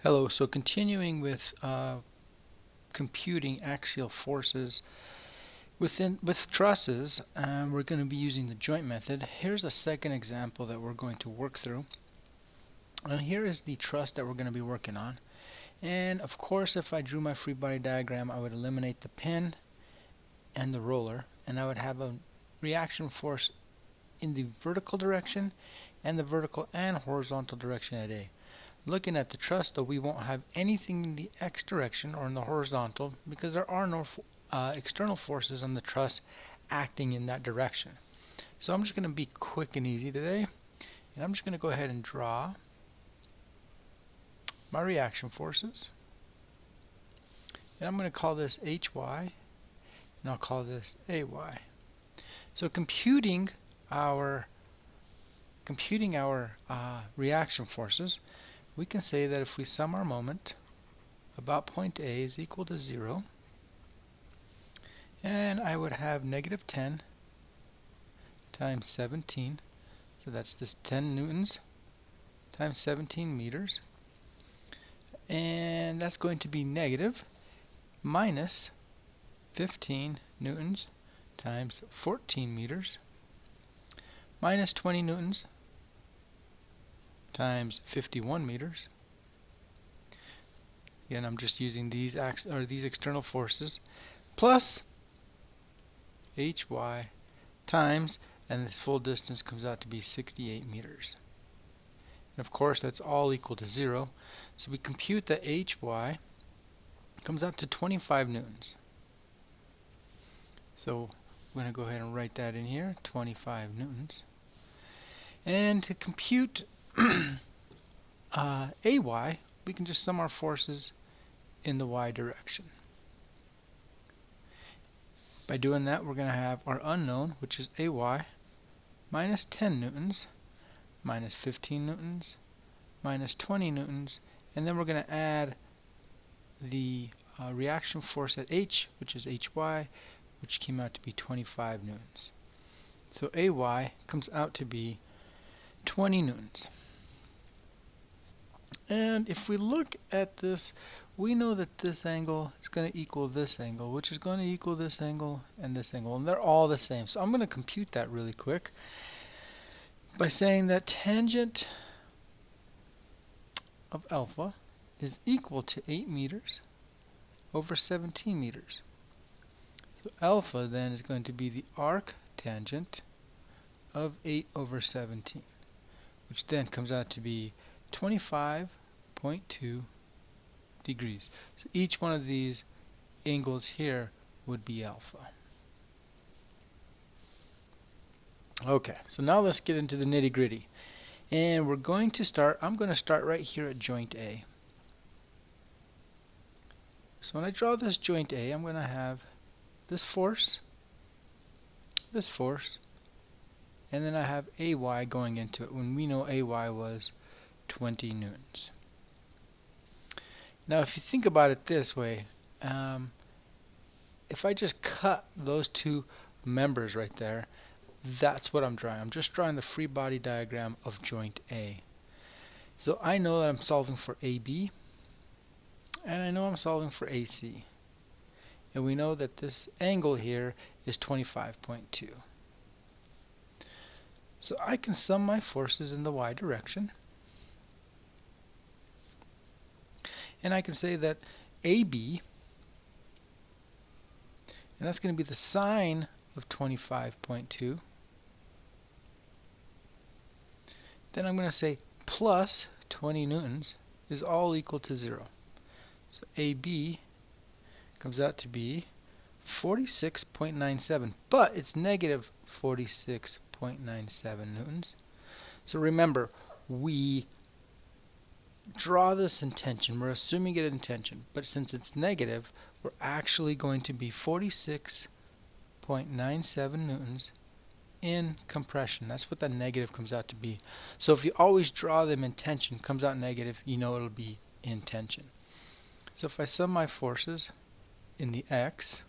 Hello, so continuing with computing axial forces with trusses, we're going to be using the joint method. Here's a second example that we're going to work through. And here is the truss that we're going to be working on. And of course, if I drew my free body diagram, I would eliminate the pin and the roller, and I would have a reaction force in the vertical direction and the vertical and horizontal direction at A. Looking at the truss, though, we won't have anything in the x direction or in the horizontal because there are no external forces on the truss acting in that direction. So I'm just going to be quick and easy today, and I'm just going to go ahead and draw my reaction forces, and I'm going to call this HY, and I'll call this AY. So computing our reaction forces, we can say that if we sum our moment about point A is equal to 0, and I would have negative 10 times 17, so that's this 10 newtons times 17 meters, and that's going to be negative minus 15 newtons times 14 meters minus 20 newtons times 51 meters. Again, I'm just using these external forces plus HY times, and this full distance comes out to be 68 meters. And of course, that's all equal to 0. So we compute that HY comes out to 25 newtons. So I'm going to go ahead and write that in here, 25 newtons. And to compute AY, we can just sum our forces in the y direction. By doing that, we're going to have our unknown, which is AY, minus 10 newtons, minus 15 newtons, minus 20 newtons, and then we're going to add the reaction force at H, which is HY, which came out to be 25 newtons. So AY comes out to be 20 newtons. And if we look at this, we know that this angle is going to equal this angle, which is going to equal this angle, and they're all the same. So I'm going to compute that really quick by saying that tangent of alpha is equal to 8 meters over 17 meters. So alpha then is going to be the arc tangent of 8 over 17, which then comes out to be 25.2 degrees. So each one of these angles here would be alpha. Okay, so now let's get into the nitty-gritty. And I'm going to start right here at joint A. So when I draw this joint A, I'm going to have this force, and then I have AY going into it when we know AY was 20 newtons. Now if you think about it this way, if I just cut those two members right there, that's what I'm drawing. I'm just drawing the free body diagram of joint A. So I know that I'm solving for AB, and I know I'm solving for AC. And we know that this angle here is 25.2. So I can sum my forces in the y direction. And I can say that AB, and that's going to be the sine of 25.2. Then I'm going to say plus 20 newtons is all equal to 0. So AB comes out to be 46.97, but it's negative 46.97 newtons. So remember, we draw this in tension. We're assuming it in tension, but since it's negative, we're actually going to be 46.97 newtons in compression. That's what that negative comes out to be. So if you always draw them in tension, comes out negative, you know it'll be in tension. So if I sum my forces in the x,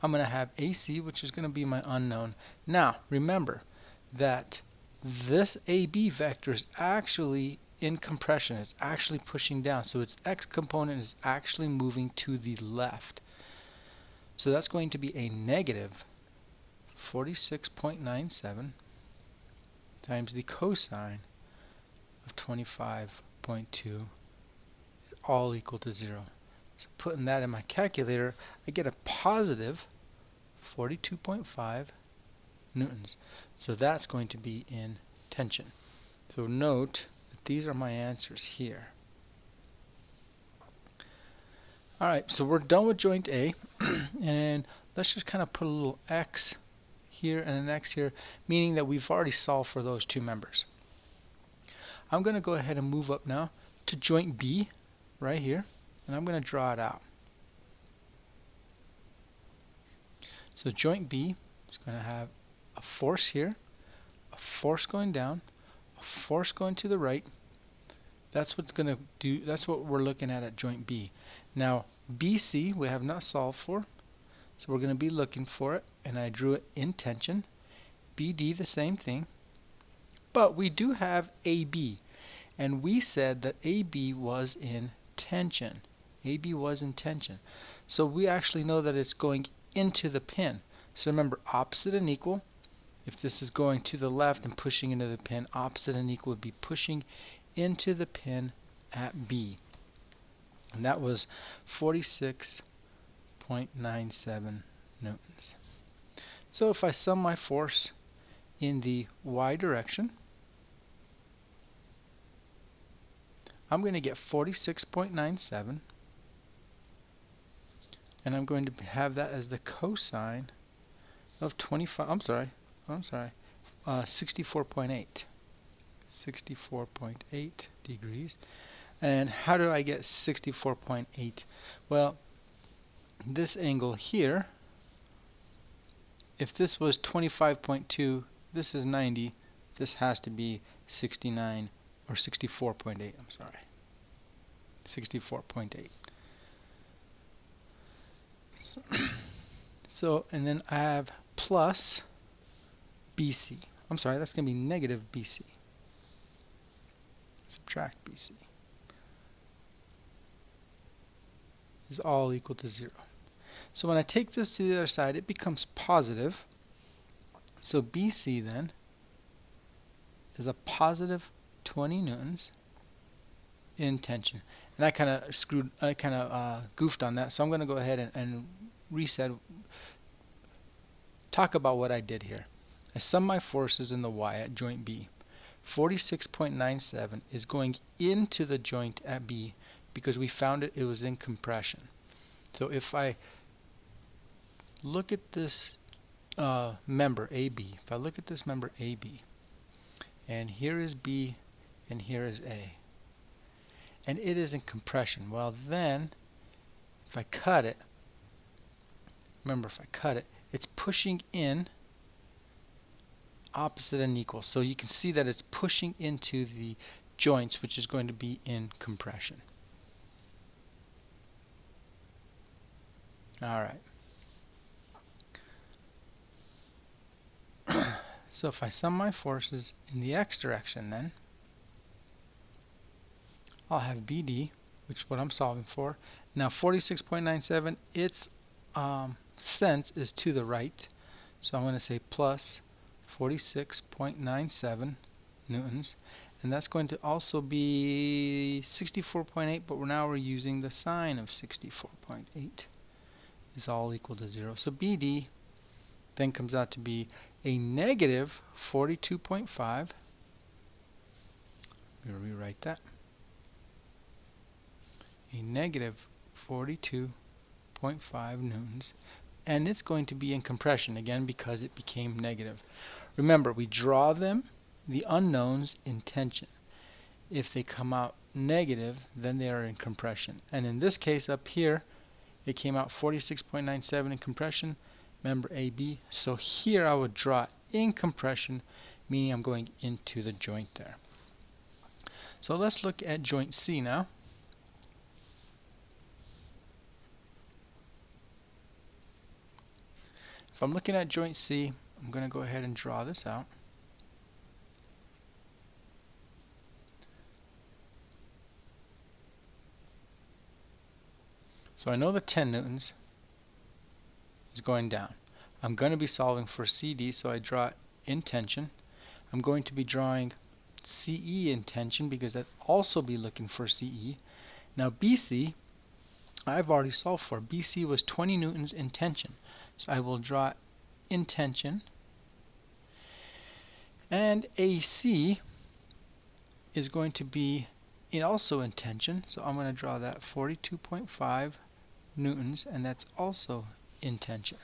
I'm going to have AC, which is going to be my unknown. Now remember that this AB vector is actually in compression. It's actually pushing down. So its x component is actually moving to the left. So that's going to be a negative 46.97 times the cosine of 25.2, all equal to 0. So putting that in my calculator, I get a positive 42.5 newtons. So that's going to be in tension. So note that these are my answers here. Alright, so we're done with joint A, and let's just kind of put a little X here and an X here, meaning that we've already solved for those two members. I'm going to go ahead and move up now to joint B right here, and I'm going to draw it out. So joint B is going to have a force here, a force going down, a force going to the right. That's what's going to do. That's what we're looking at joint B. Now BC we have not solved for, so we're going to be looking for it, and I drew it in tension. BD the same thing, but we do have AB, and we said that AB was in tension. AB was in tension, so we actually know that it's going into the pin. So remember, opposite and equal. If this is going to the left and pushing into the pin, opposite and equal would be pushing into the pin at B. And that was 46.97 newtons. So if I sum my force in the y direction, I'm going to get 46.97, and I'm going to have that as the cosine of 64.8. 64.8 degrees. And how do I get 64.8? Well, this angle here, if this was 25.2, this is 90, this has to be 69 or 64.8, I'm sorry. 64.8. So, and then I have plus BC. I'm sorry, that's going to be negative BC. Subtract BC. Is all equal to 0. So when I take this to the other side, it becomes positive. So BC then is a positive 20 newtons in tension. And I kind of goofed on that, so I'm going to go ahead and reset, talk about what I did here. I sum my forces in the y at joint B. 46.97 is going into the joint at B because we found it was in compression. So if I look at this member AB, if I look at this member AB, and here is B and here is A, and it is in compression, well then if I cut it, remember if I cut it, it's pushing in opposite and equal. So you can see that it's pushing into the joints, which is going to be in compression. Alright. So if I sum my forces in the x direction, then I'll have BD, which is what I'm solving for. Now 46.97, its sense is to the right, so I'm going to say plus 46.97 newtons, and that's going to also be 64.8, but now we're using the sine of 64.8 is all equal to 0. So BD then comes out to be a negative 42.5. I'm going to rewrite that. A negative 42.5 newtons, and it's going to be in compression again because it became negative. Remember, we draw them, the unknowns, in tension. If they come out negative, then they are in compression. And in this case up here, it came out 46.97 in compression, member AB. So here I would draw in compression, meaning I'm going into the joint there. So let's look at joint C now. If I'm looking at joint C, I'm going to go ahead and draw this out. So I know the 10 newtons is going down. I'm going to be solving for CD, so I draw in tension. I'm going to be drawing CE in tension because I'd also be looking for CE. Now BC, I've already solved for. BC was 20 newtons in tension. So I will draw in tension. And AC is going to be also in tension. So I'm going to draw that 42.5 newtons, and that's also in tension.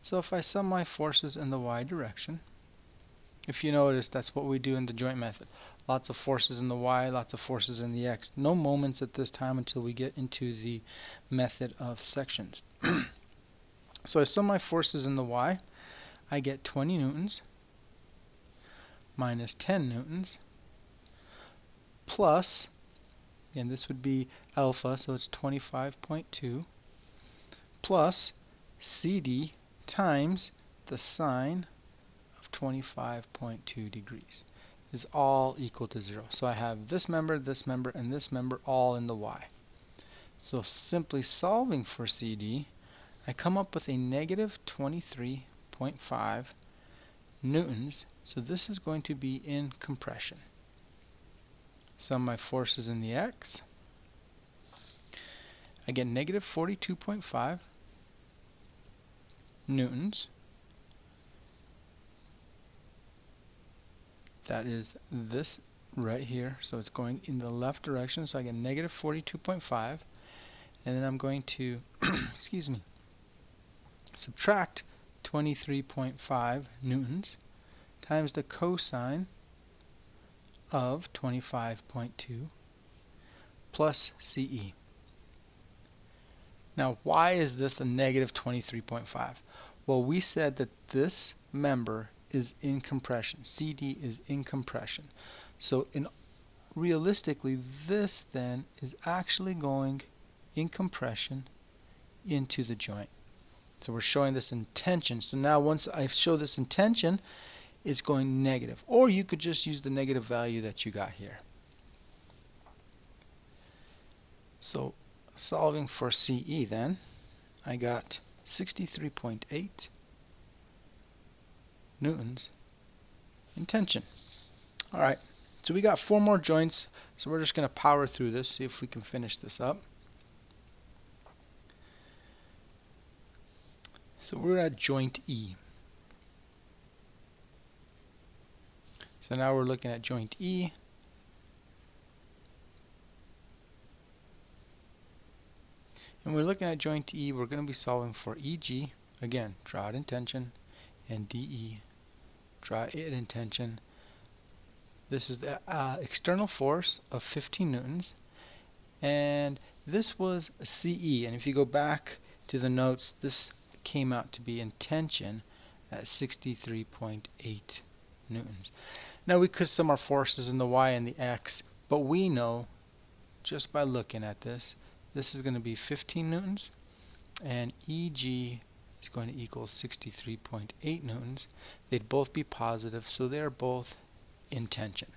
So if I sum my forces in the y direction, if you notice, that's what we do in the joint method. Lots of forces in the y, lots of forces in the x. No moments at this time until we get into the method of sections. So I sum my forces in the y. I get 20 newtons minus 10 newtons plus, and this would be alpha, so it's 25.2, plus CD times the sine of 25.2 degrees is all equal to 0. So I have this member, and this member all in the y. So simply solving for CD, I come up with a negative 23.5 newtons. So this is going to be in compression. Sum my forces in the x. I get negative 42.5 newtons. That is this right here. So it's going in the left direction. So I get negative 42.5. And then I'm going to, excuse me, subtract 23.5 newtons times the cosine of 25.2 plus CE. Now, why is this a negative 23.5? Well, we said that this member is in compression. CD is in compression. So realistically, this then is actually going in compression into the joint. So we're showing this in tension. So now once I show this in tension, it's going negative. Or you could just use the negative value that you got here. So solving for CE then, I got 63.8 newtons in tension. Alright, so we got 4 more joints, so we're just going to power through this, see if we can finish this up. So we're at joint E. So now we're looking at joint E. And we're looking at joint E, we're going to be solving for EG, again, draw it in tension, and DE, draw it in tension. This is the external force of 15 newtons, and this was CE, and if you go back to the notes, this came out to be in tension at 63.8 newtons. Now we could sum our forces in the y and the x, but we know just by looking at this, this is going to be 15 newtons, and EG is going to equal 63.8 newtons. They'd both be positive, so they're both in tension.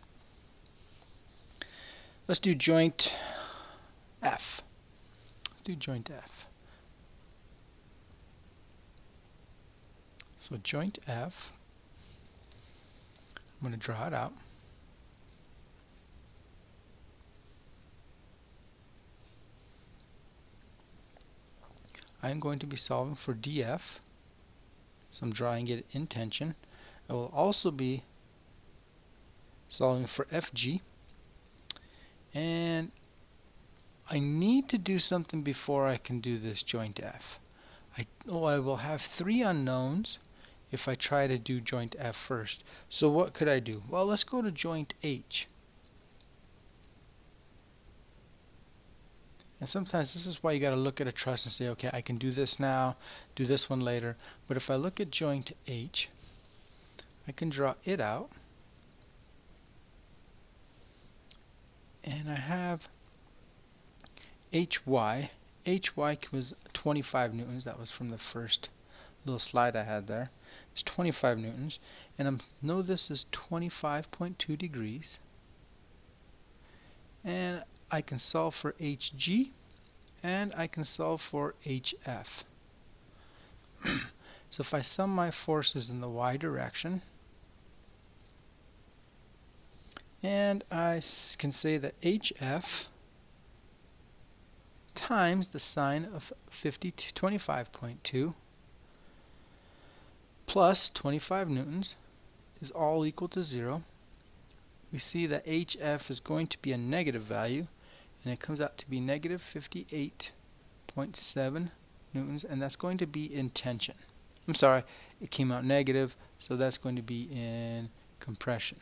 Let's do joint F. Let's do joint F. So joint F, I'm going to draw it out. I'm going to be solving for DF, so I'm drawing it in tension. I will also be solving for FG, and I need to do something before I can do this joint F. I will have 3 unknowns if I try to do joint F first. So what could I do? Well, let's go to joint H. And sometimes this is why you got to look at a truss and say, okay, I can do this now, do this one later. But if I look at joint H, I can draw it out. And I have HY. HY was 25 newtons. That was from the first little slide I had there. It's 25 newtons. And I know this is 25.2 degrees. And I can solve for HG, and I can solve for HF. So if I sum my forces in the y direction, and I can say that HF times the sine of 25.2 plus 25 newtons is all equal to 0. We see that HF is going to be a negative value, and it comes out to be negative 58.7 newtons, and that's going to be in tension. I'm sorry, it came out negative, so that's going to be in compression.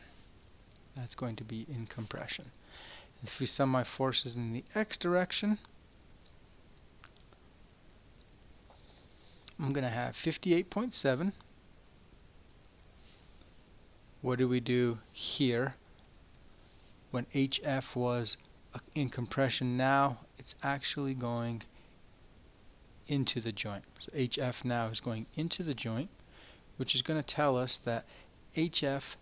That's going to be in compression. If we sum my forces in the x direction, I'm going to have 58.7. What do we do here? When HF was in compression, now it's actually going into the joint. So HF now is going into the joint, which is going to tell us that HF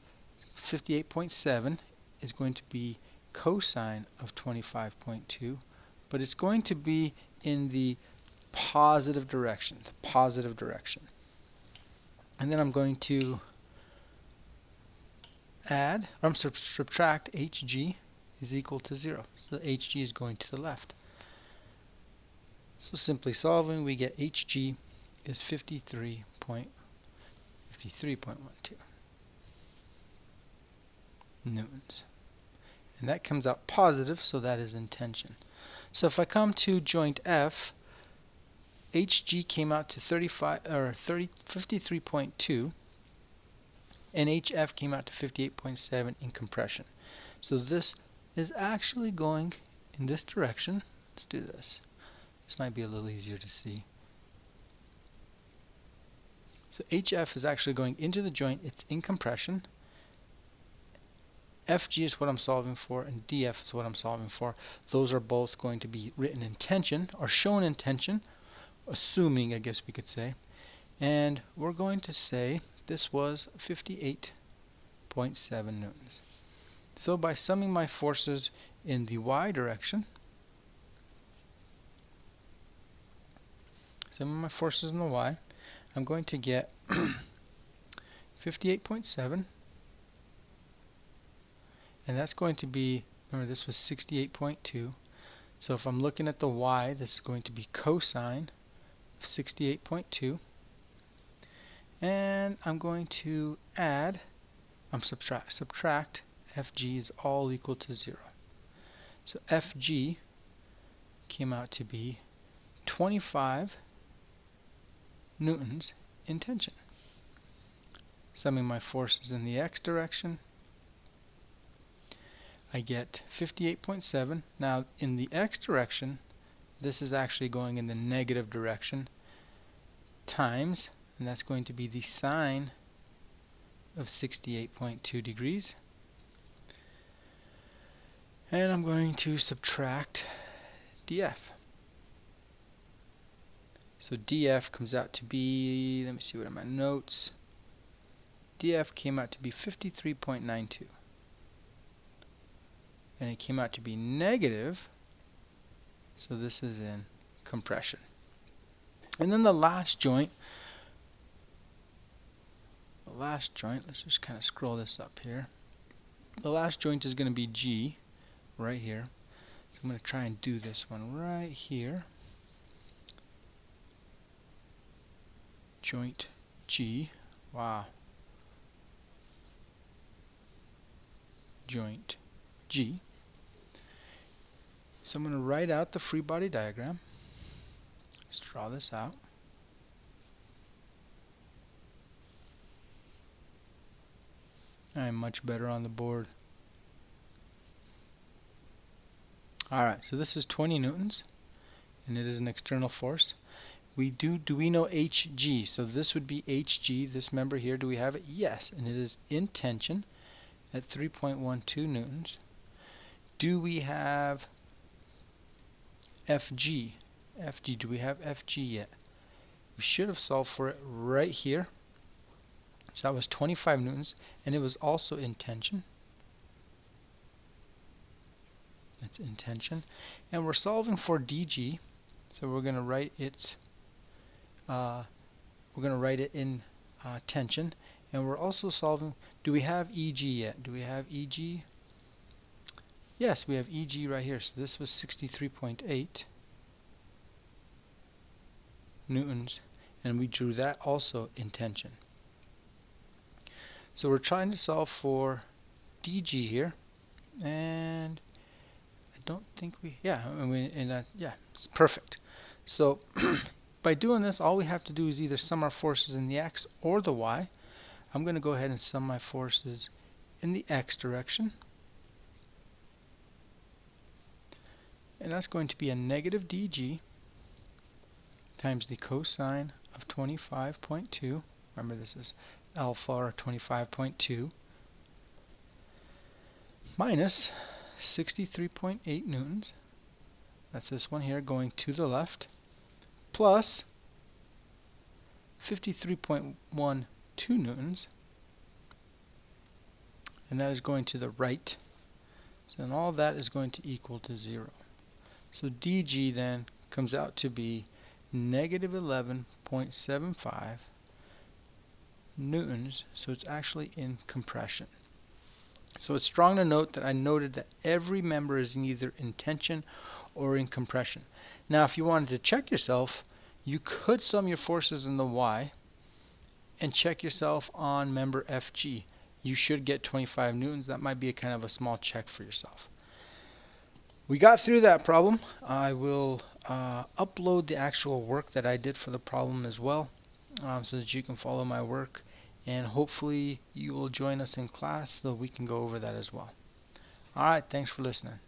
58.7 is going to be cosine of 25.2, but it's going to be in the positive direction, And then I'm going to subtract Hg is equal to 0. So Hg is going to the left. So simply solving, we get Hg is 53.12 newtons. And that comes out positive, so that is in tension. So if I come to joint F, Hg came out to 53.2, and HF came out to 58.7 in compression. So this is actually going in this direction. Let's do this. This might be a little easier to see. So HF is actually going into the joint. It's in compression. FG is what I'm solving for, and DF is what I'm solving for. Those are both going to be written in tension, or shown in tension, assuming, I guess we could say. And we're going to say this was 58.7 newtons. So by summing my forces in the y direction, I'm going to get 58.7, and that's going to be, remember this was 68.2, so if I'm looking at the y, this is going to be cosine of 68.2, and I'm going to subtract Fg is all equal to 0. So Fg came out to be 25 newtons in tension. Summing my forces in the x direction, I get 58.7. Now in the x direction, this is actually going in the negative direction, times, and that's going to be the sine of 68.2 degrees. And I'm going to subtract df. So df comes out to be, let me see what are my notes. df came out to be 53.92. And it came out to be negative, so this is in compression. And then the last joint, let's just kind of scroll this up here. The last joint is going to be G, right here. So I'm going to try and do this one right here. Joint G. Wow. Joint G. So I'm going to write out the free body diagram. Let's draw this out. I am much better on the board. Alright, so this is 20 newtons, and it is an external force. Do we know Hg? So this would be Hg, this member here. Do we have it? Yes, and it is in tension at 3.12 newtons. Do we have Fg? Do we have Fg yet? We should have solved for it right here. So that was 25 newtons, and it was also in tension. That's in tension. And we're solving for dg. So we're going to write it. We're going to write it in tension, and we're also solving. Do we have EG yet? Do we have EG? Yes, we have EG right here. So this was 63.8 newtons, and we drew that also in tension. So we're trying to solve for DG here, and I don't think yeah, it's perfect. So by doing this, all we have to do is either sum our forces in the X or the Y. I'm going to go ahead and sum my forces in the X direction, and that's going to be a negative DG times the cosine of 25.2. Remember, this is alpha, or 25.2, minus 63.8 newtons. That's this one here going to the left, plus 53.12 newtons, and that is going to the right. So then all that is going to equal to 0. So DG then comes out to be negative 11.75 newtons, so it's actually in compression. So it's strong to note that I noted that every member is either in tension or in compression. Now if you wanted to check yourself, you could sum your forces in the Y and check yourself on member FG. You should get 25 newtons. That might be a kind of a small check for yourself. We got through that problem. I will upload the actual work that I did for the problem as well, so that you can follow my work, and hopefully you will join us in class so we can go over that as well. Alright, thanks for listening.